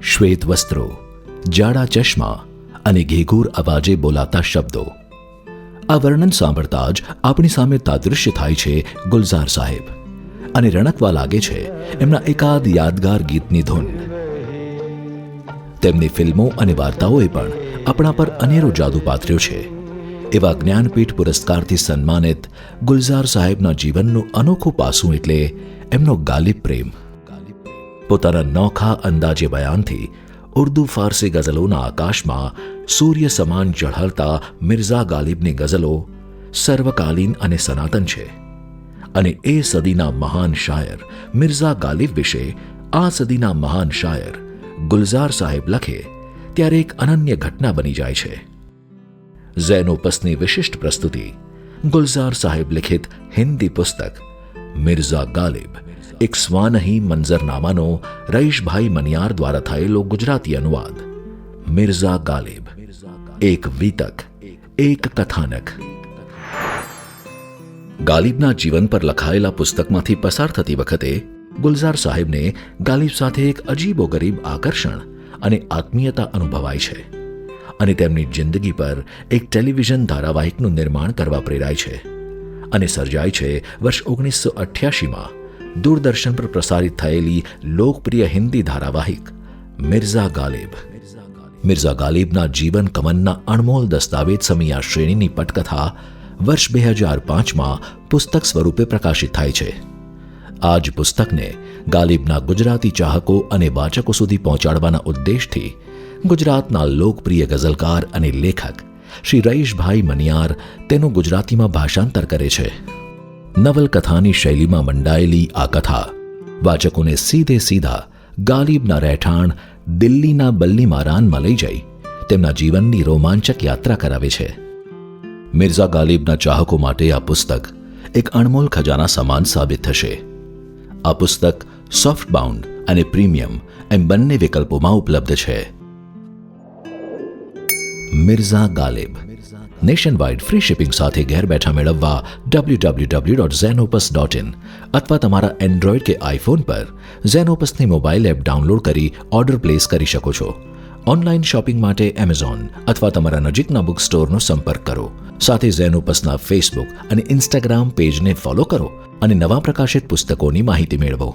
શ્વેત વસ્ત્રો, જાડા ચશ્મા અને ઘેઘૂર અવાજે બોલાતા શબ્દો. આ વર્ણન સાંભળતા જ આપણી સામે તાદૃશ્ય થાય છે ગુલઝાર સાહેબ, અને રણકવા લાગે છે એમના એકાદ યાદગાર ગીતની ધૂન. તેમની ફિલ્મો અને વાર્તાઓએ પણ આપણા પર અનેરો જાદુ પાથર્યો છે. એવા જ્ઞાનપીઠ પુરસ્કારથી સન્માનિત ગુલઝાર સાહેબના જીવનનું અનોખું પાસું એટલે એમનો ગાલિબ પ્રેમ. પોતાના નોખા અંદાજે બયાનથી ઉર્દુ ફારસી ગઝલોના આકાશમાં સૂર્ય સમાન ઝળહળતા મિર્ઝા ગાલિબની ગઝલો સર્વકાલીન અને સનાતન છે. અને એ સદીના મહાન શાયર મિર્ઝા ગાલિબ વિશે આ સદીના મહાન શાયર ગુલઝાર સાહેબ લખે ત્યારે એક અનન્ય ઘટના બની જાય છે. ઝૈનોપસની વિશિષ્ટ પ્રસ્તુતિ ગુલઝાર સાહેબ લિખિત હિન્દી પુસ્તક મિર્ઝા ગાલિબ એક સ્વાનહી મંઝરનામાનો રઈશભાઈ મનિયાર દ્વારા થયેલો ગુજરાતી અનુવાદ. મિર્ઝા ગાલિબ એક વિતક, એક કથાનક. ગાલિબના જીવન પર લખાયેલા પુસ્તકમાંથી પસાર થતી વખતે ગુલઝાર સાહેબને ગાલિબ સાથે એક અજીબોગરીબ આકર્ષણ અને આત્મીયતા અનુભવાય છે, અને તેમની જિંદગી પર એક ટેલિવિઝન ધારાવાહિકનું નિર્માણ કરવા પ્રેરાય છે, અને સર્જાય છે વર્ષ 1988માં દૂરદર્શન પર પ્રસારિત થયેલી લોકપ્રિય હિન્દી ધારાવાહિક મિર્ઝા ગાલિબ. મિર્ઝા ગાલિબના જીવન કમનના અણમોલ દસ્તાવેજ સમી આ શ્રેણીની પટકથા વર્ષ 2005માં પુસ્તક સ્વરૂપે પ્રકાશિત થાય છે. આ જ પુસ્તકને ગાલિબના ગુજરાતી ચાહકો અને વાચકો સુધી પહોંચાડવાના ઉદ્દેશથી ગુજરાતના લોકપ્રિય ગઝલકાર અને લેખક શ્રી રઈશભાઈ મનિયાર તેનું ગુજરાતીમાં ભાષાંતર કરે છે. નવલકથાની શૈલીમાં મંડાયેલી આ કથા વાચકોને સીધે સીધા ગાલિબના રહેઠાણ દિલ્હીના બલ્લીમારાનમાં લઈ જઈ તેમના જીવનની રોમાંચક યાત્રા કરાવે છે. મિર્ઝા ગાલિબના ચાહકો માટે આ પુસ્તક એક અણમોલ ખજાના સમાન સાબિત થશે. આ પુસ્તક સોફ્ટ બાઉન્ડ અને પ્રીમિયમ એમ બંને વિકલ્પોમાં ઉપલબ્ધ છે. Mirza Ghalib nation wide free shipping સાથે ઘેર બેઠા મેળવવા www.zenopus.in અથવા તમારા એન્ડ્રોઇડ કે આઈફોન પર ઝેનોપસની મોબાઈલ એપ ડાઉનલોડ કરી ઓર્ડર પ્લેસ કરી શકો છો. ઓનલાઈન શોપિંગ માટે એમેઝોન અથવા તમારા નજીકના બુક સ્ટોરનો સંપર્ક કરો. સાથે ઝેનોપસના ફેસબુક અને ઇન્સ્ટાગ્રામ પેજને ફોલો કરો અને નવા પ્રકાશિત પુસ્તકોની માહિતી મેળવો.